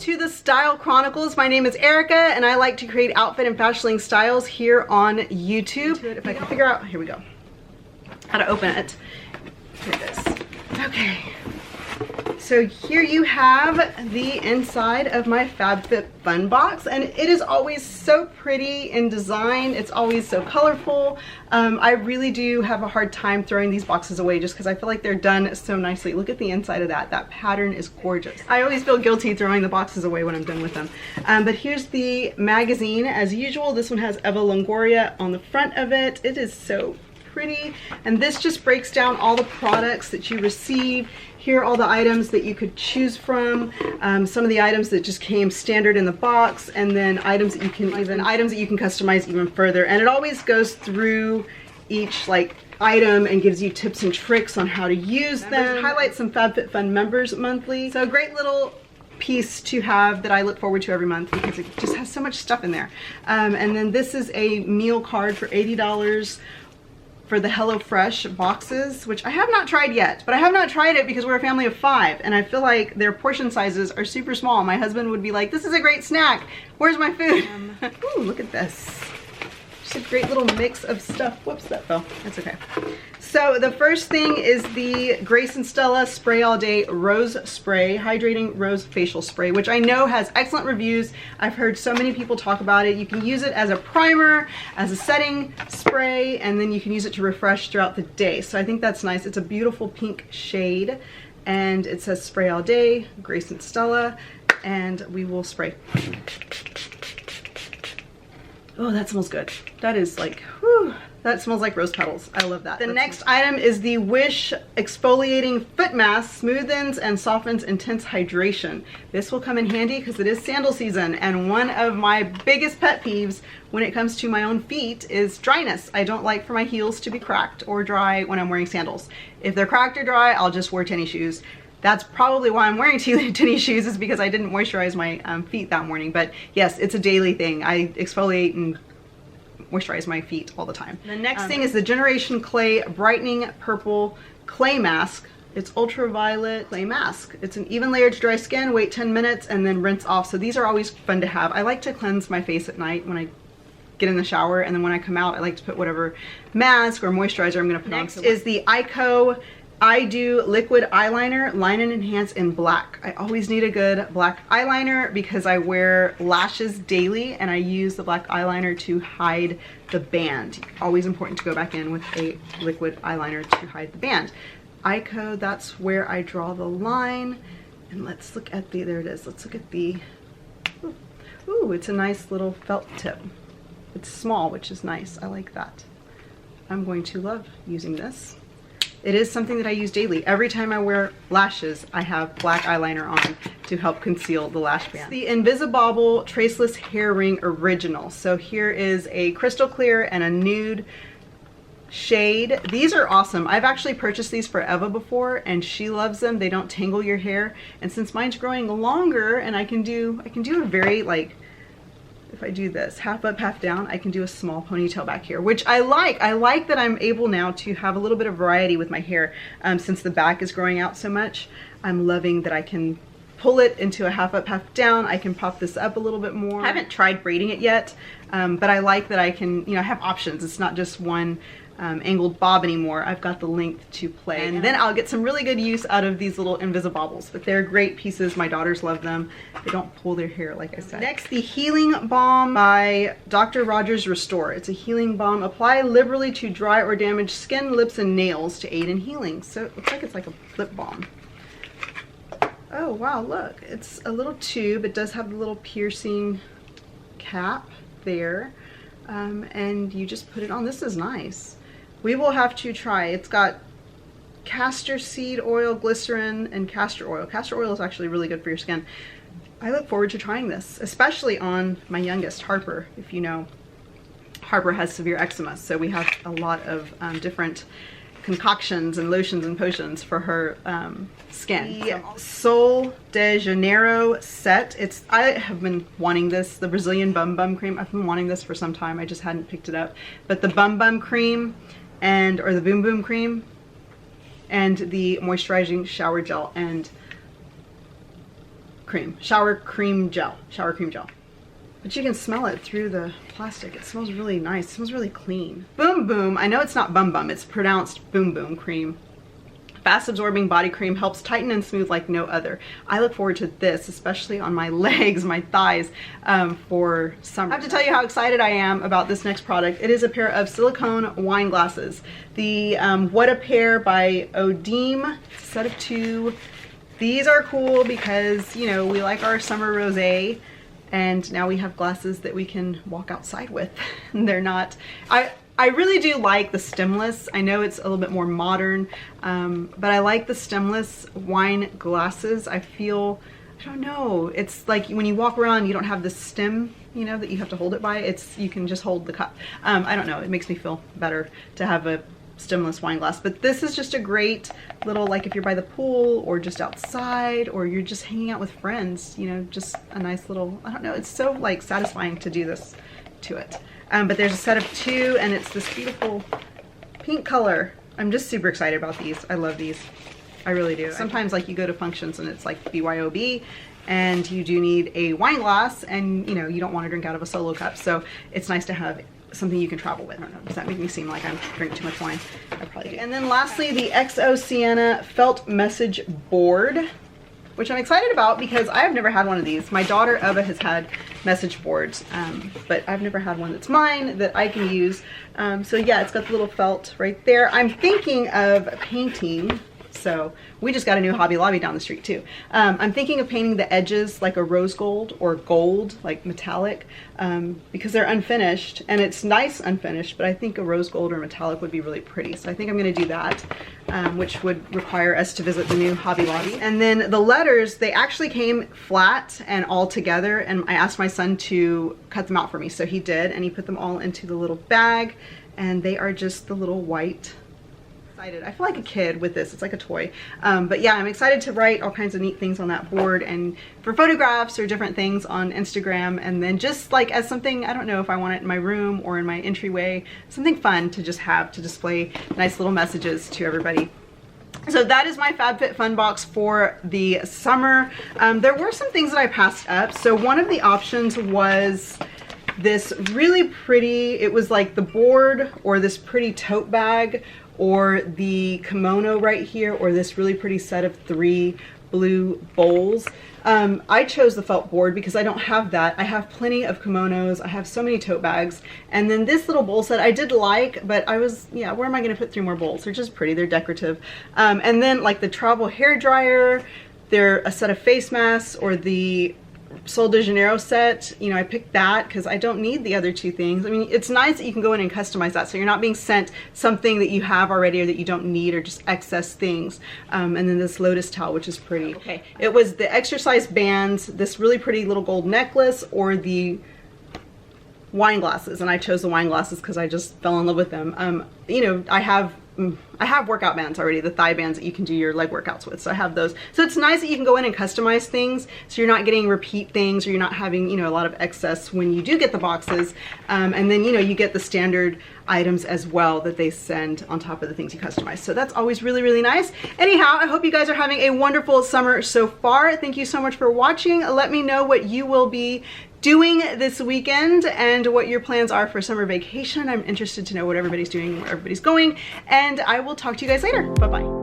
to the Style Chronicles. My name is Erica and I like to create outfit and fashioning styles here on YouTube. If I can figure out, here we go, how to open it. Here it is. Okay. So here you have the inside of my FabFitFun box, and it is always so pretty in design. It's always so colorful. I really do have a hard time throwing these boxes away just because I feel like they're done so nicely. Look at the inside of that. That pattern is gorgeous. I always feel guilty throwing the boxes away when I'm done with them. But here's the magazine as usual. This one has Eva Longoria on the front of it. It is so pretty, and this just breaks down all the products that you receive. Here are all the items that you could choose from. Some of the items that just came standard in the box, and then items that you can customize even further. And it always goes through each like item and gives you tips and tricks on how to use them. Highlight some FabFitFun members monthly. So a great little piece to have that I look forward to every month because it just has so much stuff in there. And then this is a meal card for $80 for the HelloFresh boxes, which I have not tried yet, but I have not tried it because we're a family of 5 and I feel like their portion sizes are super small. My husband would be like, this is a great snack, where's my food? Ooh, look at this. Just a great little mix of stuff. Whoops, that fell. That's okay. So the first thing is the Grace and Stella Spray All Day Rose Spray, Hydrating Rose Facial Spray, which I know has excellent reviews. I've heard so many people talk about it. You can use it as a primer, as a setting spray, and then you can use it to refresh throughout the day. So I think that's nice. It's a beautiful pink shade, and it says Spray All Day, Grace and Stella, and we will spray. Oh, that smells good. That is like, whew. That smells like rose petals. I love that. The next item is the Wish Exfoliating Foot Mask, smoothens and softens intense hydration. This will come in handy because it is sandal season, and one of my biggest pet peeves when it comes to my own feet is dryness. I don't like for my heels to be cracked or dry when I'm wearing sandals. If they're cracked or dry, I'll just wear tennis shoes. That's probably why I'm wearing tennis shoes, is because I didn't moisturize my feet that morning. But yes, it's a daily thing. I exfoliate and moisturize my feet all the time. The next thing is the Generation Clay Brightening Purple Clay Mask. It's ultraviolet clay mask. It's an even layer to dry skin, wait 10 minutes, and then rinse off. So these are always fun to have. I like to cleanse my face at night when I get in the shower, and then when I come out, I like to put whatever mask or moisturizer I'm gonna put on. Next is the I Do Liquid Eyeliner, Line and Enhance in black. I always need a good black eyeliner because I wear lashes daily and I use the black eyeliner to hide the band. Always important to go back in with a liquid eyeliner to hide the band. Ico, that's where I draw the line. And let's look at the, there it is. Let's look at the, ooh, it's a nice little felt tip. It's small, which is nice. I like that. I'm going to love using this. It is something that I use daily. Every time I wear lashes, I have black eyeliner on to help conceal the lash band. The Invisibobble Traceless Hair Ring Original. So here is a crystal clear and a nude shade. These are awesome. I've actually purchased these for Eva before and she loves them. They don't tangle your hair. And since mine's growing longer and I can do a very like, if I do this half up, half down, I can do a small ponytail back here, which I like. I like that I'm able now to have a little bit of variety with my hair. Since the back is growing out so much, I'm loving that I can pull it into a half up, half down. I can pop this up a little bit more. I haven't tried braiding it yet, but I like that I can, you know, have options. It's not just one angled bob anymore. I've got the length to play, and then I'll get some really good use out of these little Invisibobbles, but they're great pieces. My daughters love them. They don't pull their hair, like I said. Next, the Healing Balm by Dr. Rogers Restore. It's a healing balm. Apply liberally to dry or damaged skin, lips, and nails to aid in healing. So it looks like it's like a lip balm. Oh wow, look, it's a little tube. It does have the little piercing cap there, and you just put it on. This is nice. We will have to try. It's got castor seed oil, glycerin, and castor oil. Castor oil is actually really good for your skin. I look forward to trying this, especially on my youngest, Harper. If you know, Harper has severe eczema, so we have a lot of different concoctions and lotions and potions for her skin. The Sol de Janeiro set. I have been wanting this, the Brazilian Bum Bum Cream. I've been wanting this for some time. I just hadn't picked it up. But the Bum Bum Cream or the Boom Boom Cream and the moisturizing shower gel and cream, shower cream gel. But you can smell it through the plastic. It smells really nice. It smells really clean. Boom Boom. I know it's not Bum Bum. It's pronounced Boom Boom cream. Fast absorbing body cream, helps tighten and smooth like no other. I look forward to this, especially on my legs, my thighs, for summer. I have to tell you how excited I am about this next product. It is a pair of silicone wine glasses. The What a Pair by Odeem, set of 2. These are cool because, you know, we like our summer rosé, and now we have glasses that we can walk outside with. And they're not, I really do like the stemless. I know it's a little bit more modern, but I like the stemless wine glasses. I feel, I don't know, it's like when you walk around, you don't have the stem, you know, that you have to hold it by. It's, you can just hold the cup. I don't know, it makes me feel better to have a stemless wine glass. But this is just a great little, like if you're by the pool or just outside or you're just hanging out with friends, you know, just a nice little, I don't know, it's so like satisfying to do this to it. But there's a set of 2 and it's this beautiful pink color. I'm just super excited about these. I love these. I really do. Sometimes like you go to functions and it's like BYOB and you do need a wine glass and you know, you don't want to drink out of a solo cup. So it's nice to have something you can travel with. I don't know, does that make me seem like I'm drinking too much wine? I probably do. And then lastly, the XO Sienna felt message board, which I'm excited about because I've never had one of these. My daughter Eva has had message boards, but I've never had one that's mine that I can use. So yeah, it's got the little felt right there. I'm thinking of painting, so we just got a new Hobby Lobby down the street too. I'm thinking of painting the edges like a rose gold or gold, like metallic, because they're unfinished and it's nice unfinished, but I think a rose gold or metallic would be really pretty. So I think I'm gonna do that, which would require us to visit the new Hobby Lobby. And then the letters, they actually came flat and all together, and I asked my son to cut them out for me. So he did, and he put them all into the little bag, and they are just the little white. I feel like a kid with this. It's like a toy. But yeah, I'm excited to write all kinds of neat things on that board and for photographs or different things on Instagram. And then just like as something, I don't know if I want it in my room or in my entryway, something fun to just have to display nice little messages to everybody. So that is my FabFitFun box for the summer. There were some things that I passed up. So one of the options was this really pretty, it was like the board or this pretty tote bag or the kimono right here, or this really pretty set of 3 blue bowls. I chose the felt board because I don't have that. I have plenty of kimonos. I have so many tote bags. And then this little bowl set I did like, but I was, yeah, where am I gonna put 3 more bowls? They're just pretty, they're decorative. And then like the travel hair dryer, they're a set of face masks, or the Sol de Janeiro set, you know, I picked that because I don't need the other 2 things. I mean, it's nice that you can go in and customize that so you're not being sent something that you have already or that you don't need or just excess things. And then this lotus towel, which is pretty. Okay, it was the exercise bands, this really pretty little gold necklace, or the wine glasses, and I chose the wine glasses because I just fell in love with them. You know, I have workout bands already, the thigh bands that you can do your leg workouts with, so I have those. So it's nice that you can go in and customize things so you're not getting repeat things, or you're not having, you know, a lot of excess when you do get the boxes. And then, you know, you get the standard items as well that they send on top of the things you customize. So that's always really, really nice. Anyhow, I hope you guys are having a wonderful summer so far. Thank you so much for watching. Let me know what you will be doing this weekend and what your plans are for summer vacation. I'm interested to know what everybody's doing, where everybody's going, and I will talk to you guys later. Bye-bye.